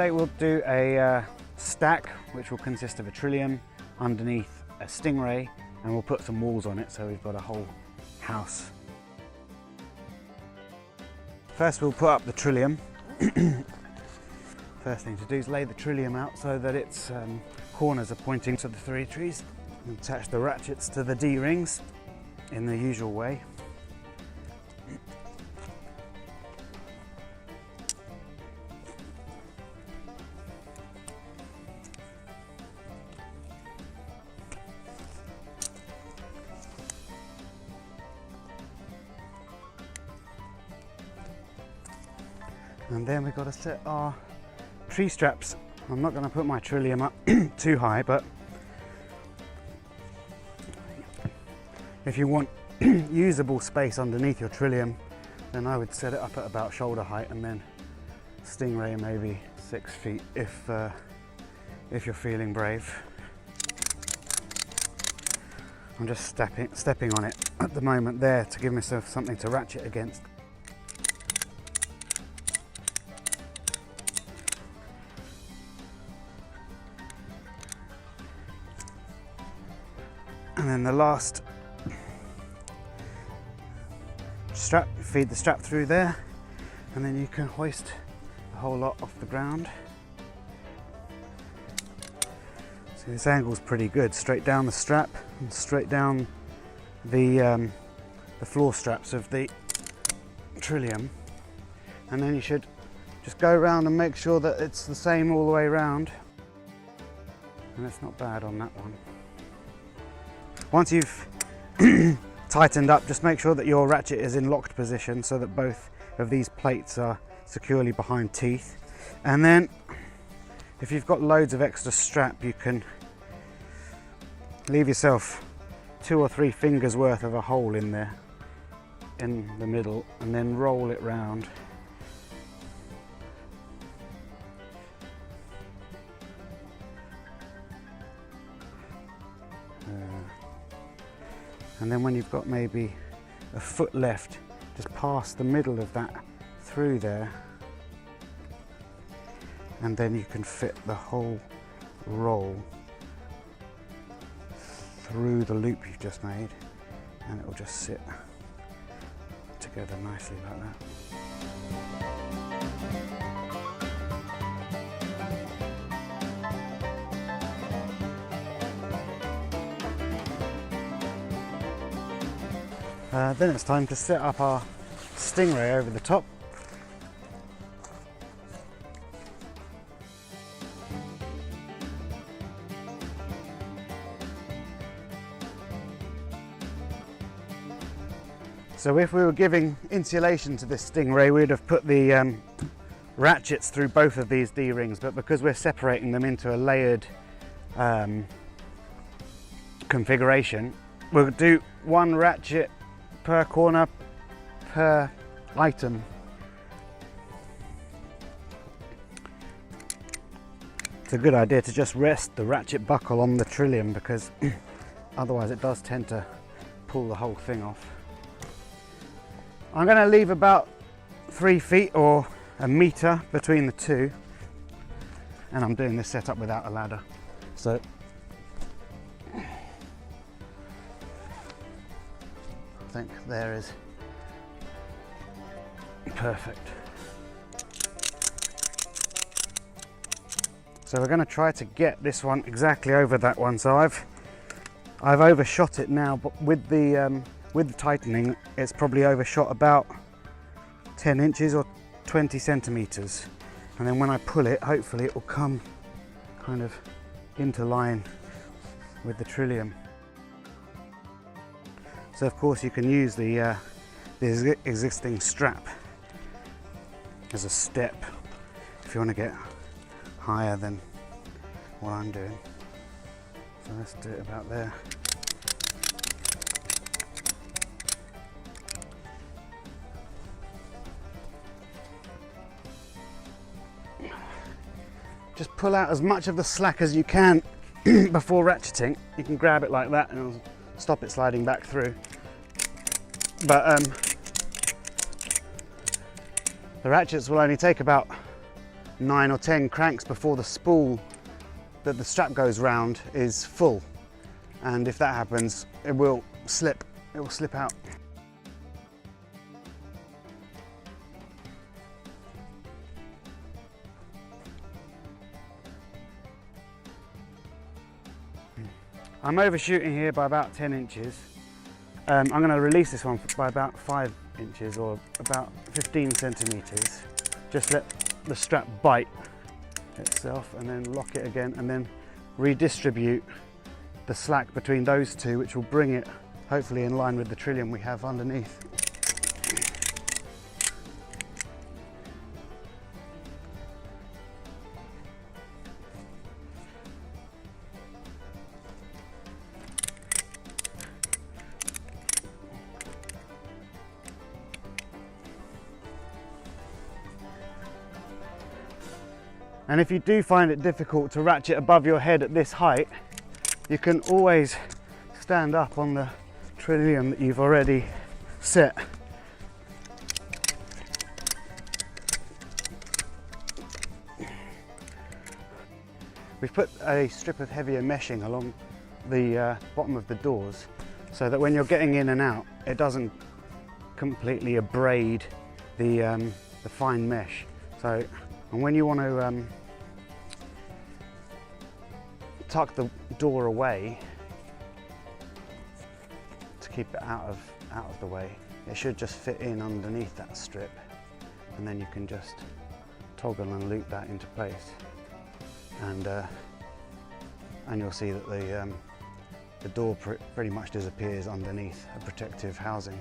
Today we'll do a stack which will consist of a trillium, underneath a stingray, and we'll put some walls on it so we've got a whole house. First we'll put up the trillium. First thing to do is lay the trillium out so that its corners are pointing to the 3 trees. Attach the ratchets to the D-rings in the usual way. And then we've got to set our tree straps. I'm not going to put my trillium up too high, but if you want usable space underneath your trillium, then I would set it up at about shoulder height, and then stingray maybe 6 feet if you're feeling brave. I'm just stepping on it at the moment there to give myself something to ratchet against. And then the last strap, feed the strap through there, and then you can hoist the whole lot off the ground. So this angle's pretty good, straight down the strap and straight down the floor straps of the trillium, and then you should just go around and make sure that it's the same all the way around, and it's not bad on that one. Once you've tightened up, just make sure that your ratchet is in locked position so that both of these plates are securely behind teeth. And then if you've got loads of extra strap, you can leave yourself 2 or 3 fingers worth of a hole in there in the middle, and then roll it round. And then when you've got maybe a foot left, just pass the middle of that through there, and then you can fit the whole roll through the loop you've just made, and it will just sit together nicely like that. Then it's time to set up our stingray over the top. So if we were giving insulation to this stingray, we'd have put the ratchets through both of these D-rings, but because we're separating them into a layered configuration, we'll do 1 ratchet per corner per item. It's a good idea to just rest the ratchet buckle on the trillium, because otherwise it does tend to pull the whole thing off. I'm going to leave about 3 feet or a meter between the two, and I'm doing this setup without a ladder, so I think there is perfect. So we're going to try to get this one exactly over that one. So I've overshot it now, but with the tightening, it's probably overshot about 10 inches or 20 centimeters. And then when I pull it, hopefully it will come kind of into line with the trillium. So of course you can use the existing strap as a step if you want to get higher than what I'm doing. So let's do it about there. Just pull out as much of the slack as you can before ratcheting. You can grab it like that and it'll stop it sliding back through. But the ratchets will only take about 9 or 10 cranks before the spool that the strap goes round is full. And if that happens, it will slip out. I'm overshooting here by about 10 inches. I'm going to release this one by about 5 inches or about 15 centimeters. Just let the strap bite itself and then lock it again, and then redistribute the slack between those two, which will bring it hopefully in line with the trillium we have underneath. And if you do find it difficult to ratchet above your head at this height, you can always stand up on the trillium that you've already set. We've put a strip of heavier meshing along the bottom of the doors so that when you're getting in and out, it doesn't completely abrade the fine mesh. So, and when you want to tuck the door away to keep it out of the way, it should just fit in underneath that strip, and then you can just toggle and loop that into place, and you'll see that the door pretty much disappears underneath a protective housing.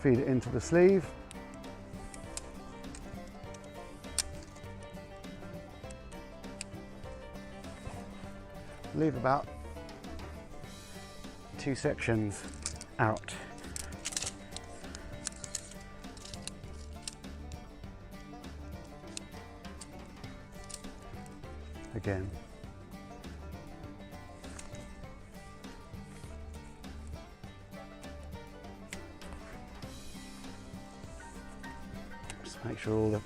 Feed it into the sleeve. Leave about 2 sections out. Again. Just make sure all the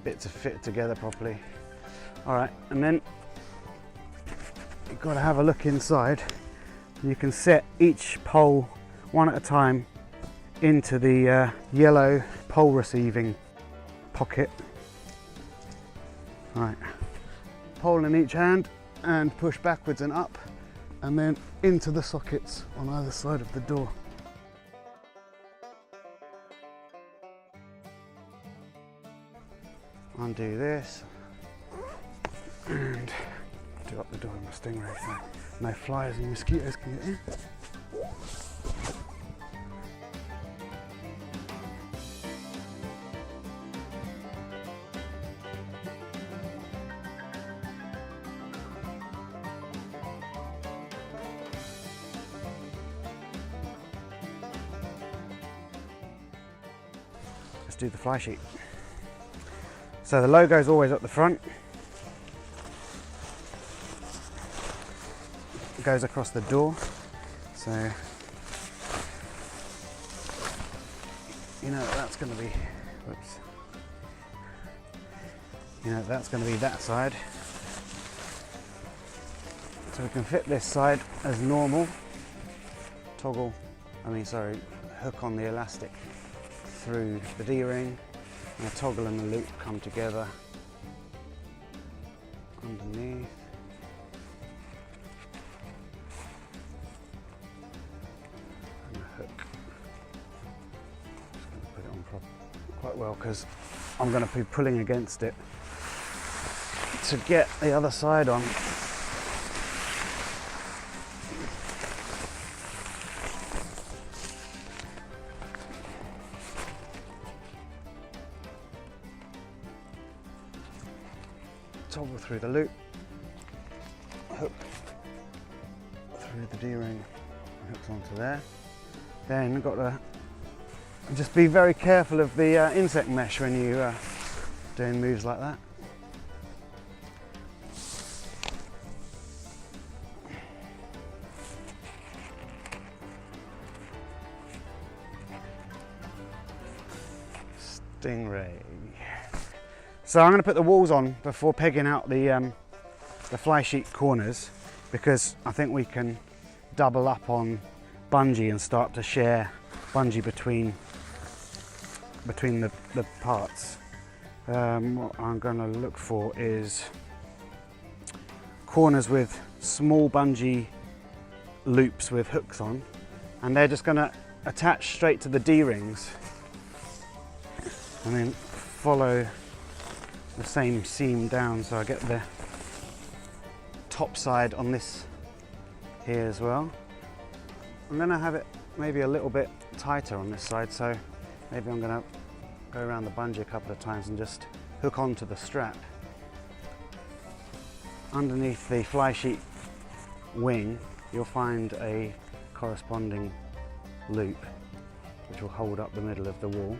bits are fit together properly. All right, and then you've got to have a look inside. You can set each pole one at a time into the yellow pole receiving pocket. Right, pole in each hand and push backwards and up, and then into the sockets on either side of the door. Undo this and do up the door with my stingray so no flies and mosquitoes can get in. Let's do the fly sheet. So the logo is always at the front. It goes across the door. So you know that's going to be, whoops. You know that's going to be that side. So we can fit this side as normal. Hook on the elastic through the D-ring, and the toggle and the loop come together underneath. And the hook. Just going to put it on quite well because I'm going to be pulling against it to get the other side on. Toggle through the loop, hook through the D-ring, hooks onto there. Then you've got to just be very careful of the insect mesh when you doing moves like that. Stingray. So I'm going to put the walls on before pegging out the fly sheet corners, because I think we can double up on bungee and start to share bungee between the parts. What I'm going to look for is corners with small bungee loops with hooks on, and they're just going to attach straight to the D-rings and then follow the same seam down, so I get the top side on this here as well. I'm going to have it maybe a little bit tighter on this side, so maybe I'm going to go around the bungee a couple of times and just hook onto the strap. Underneath the fly sheet wing, you'll find a corresponding loop which will hold up the middle of the wall.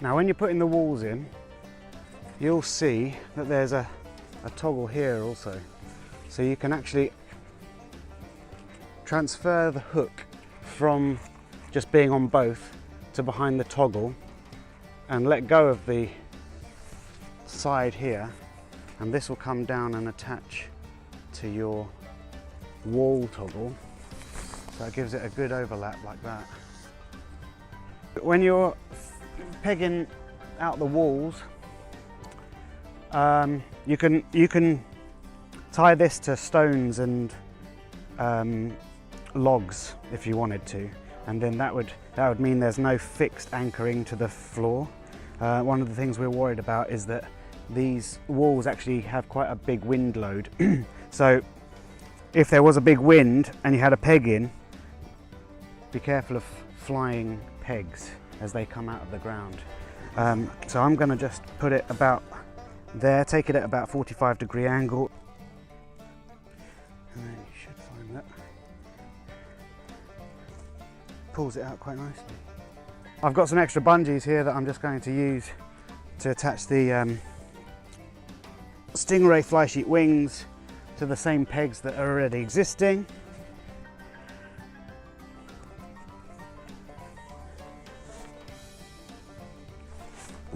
Now when you're putting the walls in, you'll see that there's a toggle here also. So you can actually transfer the hook from just being on both to behind the toggle and let go of the side here, and this will come down and attach to your wall toggle. So it gives it a good overlap like that. When you're pegging out the walls, you can tie this to stones and logs if you wanted to, and then that would mean there's no fixed anchoring to the floor. One of the things we're worried about is that these walls actually have quite a big wind load. So if there was a big wind and you had a peg in, be careful of flying pegs as they come out of the ground. So I'm going to just put it about there, take it at about 45-degree angle, and then you should find that pulls it out quite nicely. I've got some extra bungees here that I'm just going to use to attach the Stingray fly sheet wings to the same pegs that are already existing.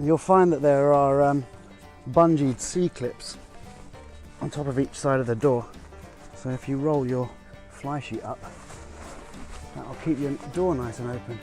You'll find that there are bungeed C-clips on top of each side of the door. So if you roll your fly sheet up, that'll keep your door nice and open.